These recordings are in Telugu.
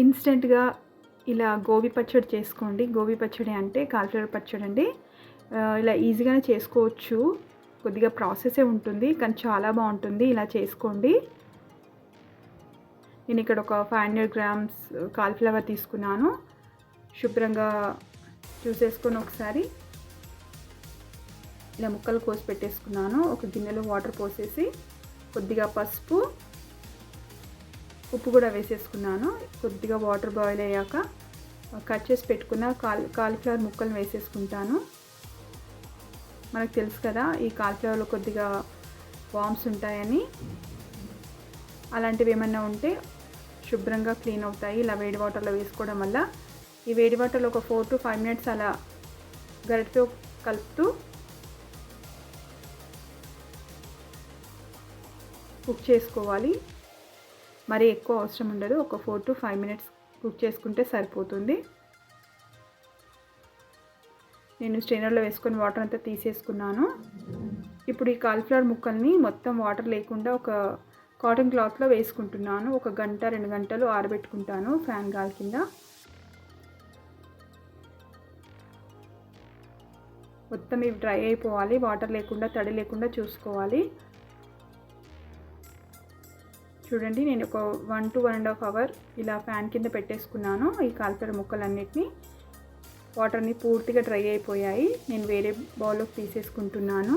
ఇన్స్టెంట్గా ఇలా గోబీ పచ్చడి చేసుకోండి. గోబీ పచ్చడి అంటే కాలిఫ్లవర్ పచ్చడి అండి. ఇలా ఈజీగానే చేసుకోవచ్చు. కొద్దిగా ప్రాసెసే ఉంటుంది కానీ చాలా బాగుంటుంది. ఇలా చేసుకోండి. నేను ఇక్కడ ఒక 500 గ్రామ్స్ కాలిఫ్లవర్ తీసుకున్నాను. శుభ్రంగా చూసేసుకొని ఒకసారి ఇలా ముక్కలు కోసి పెట్టేసుకున్నాను. ఒక గిన్నెలో వాటర్ పోసేసి కొద్దిగా పసుపు, ఉప్పు కూడా వేసేసుకున్నాను. కొద్దిగా వాటర్ బాయిల్ అయ్యాక కట్ చేసి పెట్టుకున్న కాలిఫ్లవర్ ముక్కలు వేసేసుకుంటాను. మనకు తెలుసు కదా ఈ కాలిఫ్లవర్లో కొద్దిగా వామ్స్ ఉంటాయని. అలాంటివి ఏమన్నా ఉంటే శుభ్రంగా క్లీన్ అవుతాయి ఇలా వేడి వాటర్లో వేసుకోవడం వల్ల. ఈ వేడి వాటర్లో ఒక 4 to 5 minutes అలా గరిటెతో కలుపుతూ కుక్ చేసుకోవాలి. మరీ ఎక్కువ అవసరం ఉండదు. ఒక 4 to 5 minutes కుక్ చేసుకుంటే సరిపోతుంది. నేను స్ట్రైనర్లో వేసుకొని వాటర్ అంతా తీసేసుకున్నాను. ఇప్పుడు ఈ కాలిఫ్లవర్ ముక్కల్ని మొత్తం వాటర్ లేకుండా ఒక కాటన్ క్లాత్లో వేసుకుంటున్నాను. 1 గంట 2 గంటలు ఆరబెట్టుకుంటాను ఫ్యాన్ గాలి కింద. మొత్తం ఇవి డ్రై అయిపోవాలి. వాటర్ లేకుండా తడి లేకుండా చూసుకోవాలి. చూడండి నేను ఒక 1 to 1.5 hours ఇలా ఫ్యాన్ కింద పెట్టేసుకున్నాను. ఈ కాలిఫ్లవర్ ముక్కలన్నిటిని వాటర్ని పూర్తిగా డ్రై అయిపోయాయి. నేను వేరే బౌల్లోకి తీసేసుకుంటున్నాను.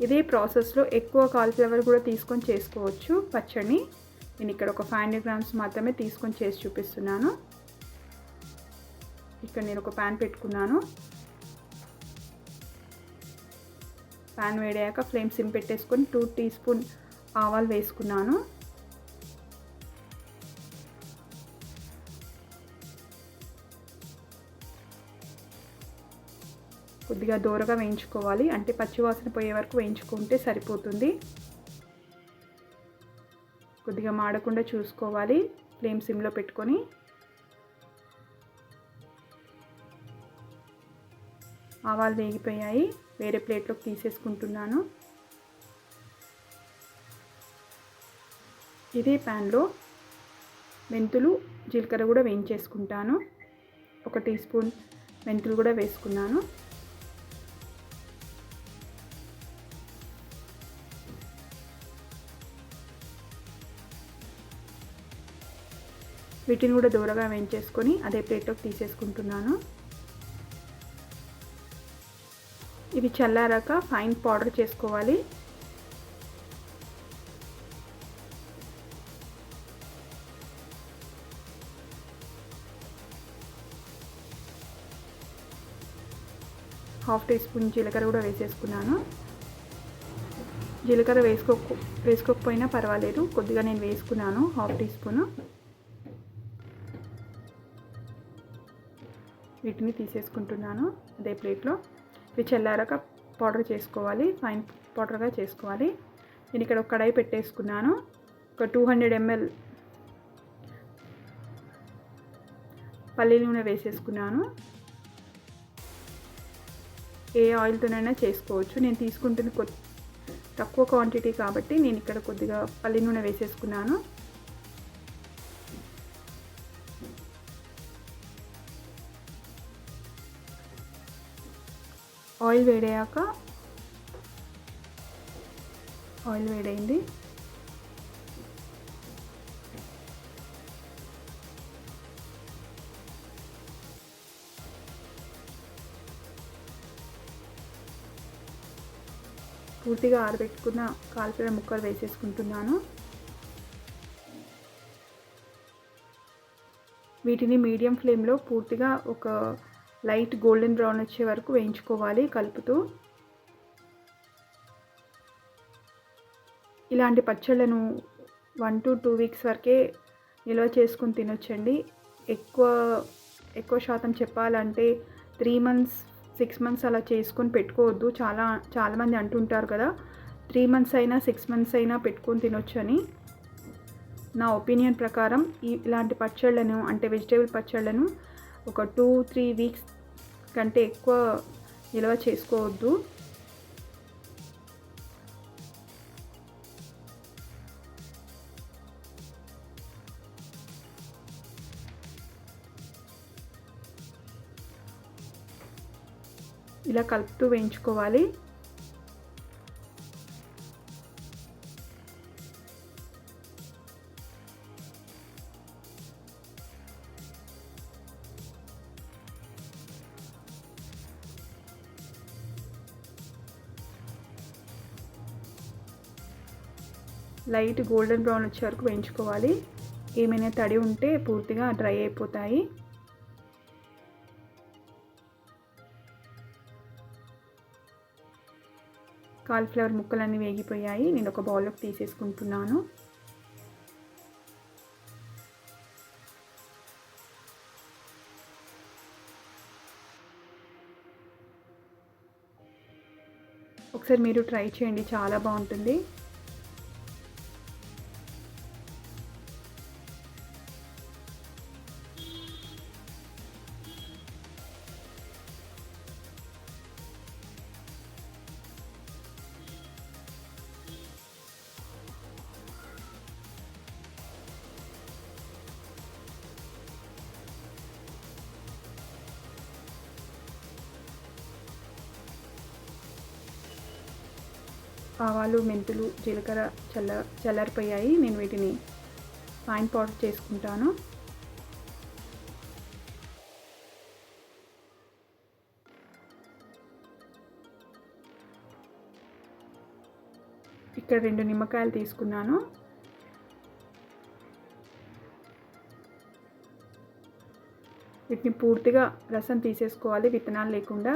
ఇదే ప్రాసెస్లో ఎక్కువ కాలిఫ్లవర్ కూడా తీసుకొని చేసుకోవచ్చు పచ్చడిని. నేను ఇక్కడ ఒక 500 grams మాత్రమే తీసుకొని చేసి చూపిస్తున్నాను. ఇక్కడ నేను ఒక ప్యాన్ పెట్టుకున్నాను. ప్యాన్ వేడాక ఫ్లేమ్ సిమ్ పెట్టేసుకొని 2 teaspoon ఆవాలు వేసుకున్నాను. కొద్దిగా దూరగా వేయించుకోవాలి. అంటే పచ్చివాసన పోయే వరకు వేయించుకుంటే సరిపోతుంది. కొద్దిగా మాడకుండా చూసుకోవాలి. ఫ్లేమ్ సిమ్లో పెట్టుకొని ఆవాలు వేగిపోయాయి. వేరే ప్లేట్లోకి తీసేసుకుంటున్నాను. ఇదే ప్యాన్లో మెంతులు జీలకర్ర కూడా వేయించేసుకుంటాను. 1 teaspoon మెంతులు కూడా వేసుకున్నాను. వీటిని కూడా దూరగా వేయించేసుకొని అదే ప్లేట్లోకి తీసేసుకుంటున్నాను. ఇవి చల్లారాక ఫైన్ పౌడర్ చేసుకోవాలి. ½ teaspoon జీలకర్ర కూడా వేసేసుకున్నాను. జీలకర్ర వేసుకోకపోయినా పర్వాలేదు. కొద్దిగా నేను వేసుకున్నాను ½ teaspoon. వీటిని తీసేసుకుంటున్నాను అదే ప్లేట్లో. ఇవి చల్లారాక పౌడర్ చేసుకోవాలి. ఫైన్ పౌడర్గా చేసుకోవాలి. నేను ఇక్కడ ఒక కడాయి పెట్టేసుకున్నాను. ఒక 200 ml పల్లి నూనె వేసేసుకున్నాను. ఏ ఆయిల్తోనైనా చేసుకోవచ్చు. నేను తీసుకుంటుంది తక్కువ క్వాంటిటీ కాబట్టి నేను ఇక్కడ కొద్దిగా పల్లి నూనె వేసేసుకున్నాను. ఆయిల్ వేడయ్యాక ఆయిల్ వేడైంది. పూర్తిగా ఆరబెట్టుకున్న కాలిఫ్లవర్ ముక్కలు వేసేసుకుంటున్నాను. వీటిని మీడియం ఫ్లేమ్లో పూర్తిగా ఒక లైట్ గోల్డెన్ బ్రౌన్ వచ్చే వరకు వేయించుకోవాలి కలుపుతూ. ఇలాంటి పచ్చళ్ళను 1 to 2 weeks వరకే నిల్వ చేసుకుని తినొచ్చండి. ఎక్కువ శాతం చెప్పాలంటే 3 months 6 months అలా చేసుకొని పెట్టుకోవద్దు. చాలామంది అంటుంటారు కదా 3 months అయినా 6 months అయినా పెట్టుకొని తినొచ్చు అని. నా ఒపీనియన్ ప్రకారం ఇలాంటి పచ్చళ్ళను అంటే వెజిటేబుల్ పచ్చళ్ళను ఒక 2-3 weeks కంటే ఎక్కువ నిల్వ చేసుకోవద్దు. ఇలా కలుపుతూ వేయించుకోవాలి. లైట్ గోల్డెన్ బ్రౌన్ వచ్చే వరకు వేయించుకోవాలి. ఏమైనా తడి ఉంటే పూర్తిగా డ్రై అయిపోతాయి. కాలీఫ్లవర్ ముక్కలన్నీ వేగిపోయాయి. నేను ఒక బౌల్లోకి తీసేసుకుంటున్నాను. ఒకసారి మీరు ట్రై చేయండి, చాలా బాగుంటుంది. ఆవాలు, మెంతులు, జీలకర్ర చల్లారిపోయాయి. నేను వీటిని ఫైన్ పౌడర్ చేసుకుంటాను. ఇక్కడ 2 నిమ్మకాయలు తీసుకున్నాను. వీటిని పూర్తిగా రసం తీసేసుకోవాలి, విత్తనాలు లేకుండా.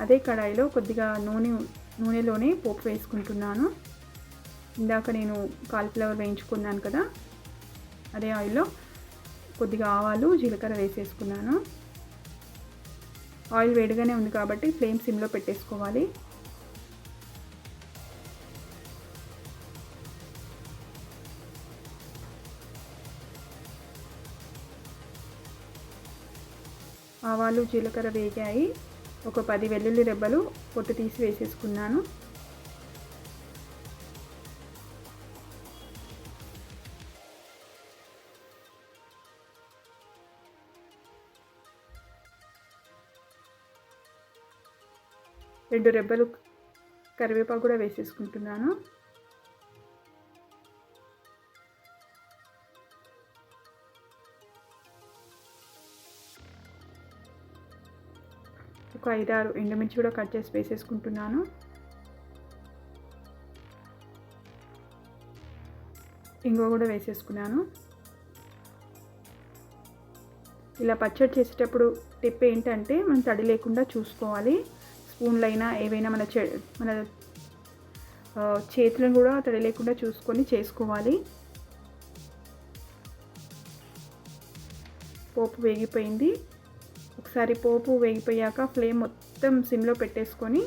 అదే కడాయిలో కొద్దిగా నూనెలోనే పోపు వేసుకుంటున్నాను. ఇందాక నేను కాలీఫ్లవర్ వేయించుకున్నాను కదా, అదే ఆయిల్లో కొద్దిగా ఆవాలు, జీలకర్ర వేసేసుకున్నాను. ఆయిల్ వేడిగానే ఉంది కాబట్టి ఫ్లేమ్ సిమ్లో పెట్టేసుకోవాలి. ఆవాలు, జీలకర్ర వేగాయి. ఒక 10 వెల్లుల్లి రెబ్బలు పొట్టు తీసి వేసేసుకున్నాను. రెండు రెబ్బలు కరివేపాకు కూడా వేసేసుకుంటున్నాను. ఒక 5-6 ఎండుమిర్చి కూడా కట్ చేసి వేసేసుకుంటున్నాను. ఇంగువ కూడా వేసేసుకున్నాను. ఇలా పచ్చడి చేసేటప్పుడు టిప్ ఏంటంటే మనం తడి లేకుండా చూసుకోవాలి. స్పూన్లు అయినా ఏవైనా మన చేతులను కూడా తడి లేకుండా చూసుకొని చేసుకోవాలి. పోపు వేగిపోయింది. ఒకసారి పోపు వేగిపోయాక ఫ్లేమ్ మొత్తం సిమ్లో పెట్టేసుకొని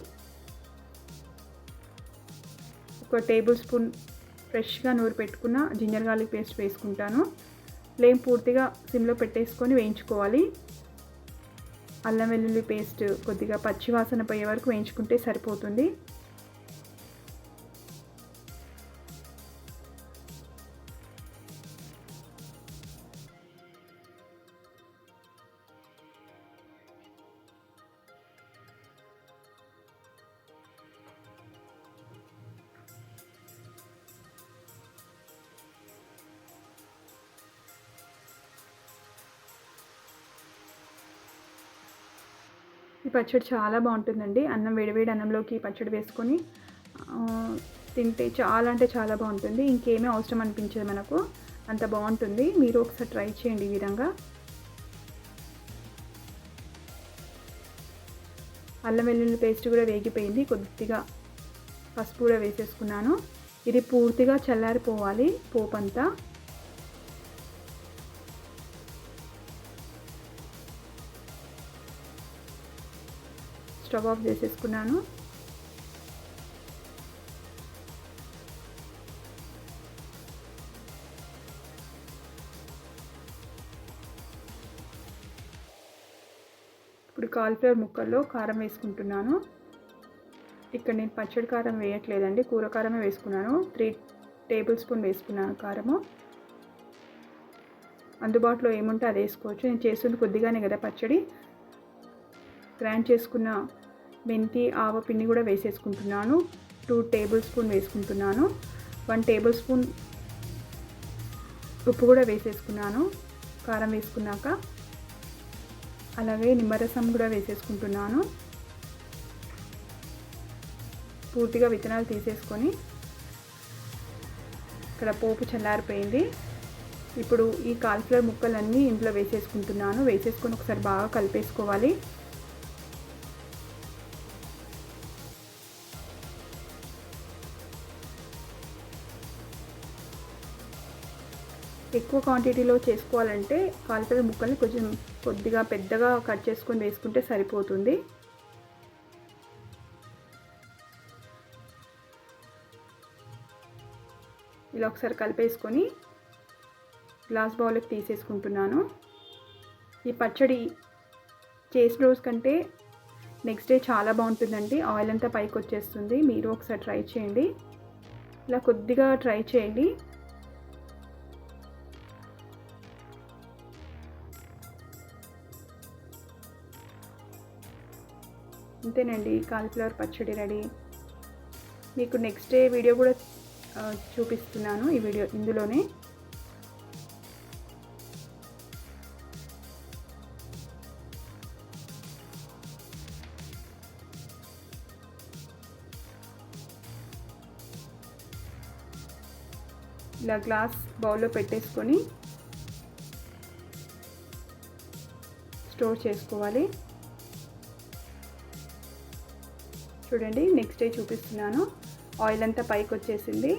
ఒక టేబుల్ స్పూన్ ఫ్రెష్గా నూరి పెట్టుకున్న జింజర్ గార్లిక్ పేస్ట్ వేసుకుంటాను. ఫ్లేమ్ పూర్తిగా సిమ్లో పెట్టేసుకొని వేయించుకోవాలి. అల్లం వెల్లుల్లి పేస్ట్ కొద్దిగా పచ్చివాసన పోయే వరకు వేయించుకుంటే సరిపోతుంది. ఈ పచ్చడి చాలా బాగుంటుందండి. వేడివేడి అన్నంలోకి పచ్చడి వేసుకొని తింటే చాలా అంటే చాలా బాగుంటుంది. ఇంకేమీ అవసరం అనిపించదు మనకు, అంత బాగుంటుంది. మీరు ఒకసారి ట్రై చేయండి ఈ విధంగా. అల్లం వెల్లుల్లి పేస్ట్ కూడా వేగిపోయింది. కొద్దిగా పసుపు కూడా వేసేసుకున్నాను. ఇది పూర్తిగా చల్లారిపోవాలి పోపు అంతా. స్టవ్ ఆఫ్ చేసేసుకున్నాను. ఇప్పుడు కాలీఫ్లవర్ ముక్కల్లో కారం వేసుకుంటున్నాను. ఇక్కడ నేను పచ్చడి కారం వేయట్లేదండి, కూర కారమే వేసుకున్నాను. 3 టేబుల్ స్పూన్ వేసుకున్నాను కారము. అందుబాటులో ఏముంటే అది వేసుకోవచ్చు. నేను చేస్తుంది కొద్దిగానే కదా పచ్చడి. గ్రైండ్ చేసుకున్న మెంతి ఆవ పిండి కూడా వేసేసుకుంటున్నాను. 2 టేబుల్ స్పూన్ వేసుకుంటున్నాను. 1 టేబుల్ స్పూన్ ఉప్పు కూడా వేసేసుకున్నాను కారం వేసుకున్నాక. అలాగే నిమ్మరసం కూడా వేసేసుకుంటున్నాను. పూర్తిగా విత్తనాలు తీసేసుకొని ఇక్కడ పోపు చల్లారిపోయింది. ఇప్పుడు ఈ కాలిఫ్లవర్ ముక్కలన్నీ ఇందులో వేసేసుకుంటున్నాను. వేసేసుకొని ఒకసారి బాగా కలిపేసుకోవాలి. ఎక్కువ క్వాంటిటీలో చేసుకోవాలంటే కాలిఫ్లవర్ ముక్కల్ని కొద్దిగా పెద్దగా కట్ చేసుకొని వేసుకుంటే సరిపోతుంది. ఇలా ఒకసారి కలిపేసుకొని గ్లాస్ బౌల్కి తీసేసుకుంటున్నాను. ఈ పచ్చడి చేసిన రోజు కంటే నెక్స్ట్ డే చాలా బాగుంటుందండి. ఆయిల్ అంతా పైకి వచ్చేస్తుంది. మీరు ఒకసారి ట్రై చేయండి. ఇలా కొద్దిగా ట్రై చేయండి. అంతేనండి, కాలిఫ్లవర్ పచ్చడి రెడీ. మీకు నెక్స్ట్ డే వీడియో కూడా చూపిస్తున్నాను ఇందులోనే. ఇలా గ్లాస్ బౌల్లో పెట్టేసుకొని స్టోర్ చేసుకోవాలి. చూడండి, నెక్స్ట్ డే చూపిస్తున్నాను. ఆయిల్ అంతా పైకి వచ్చేసింది.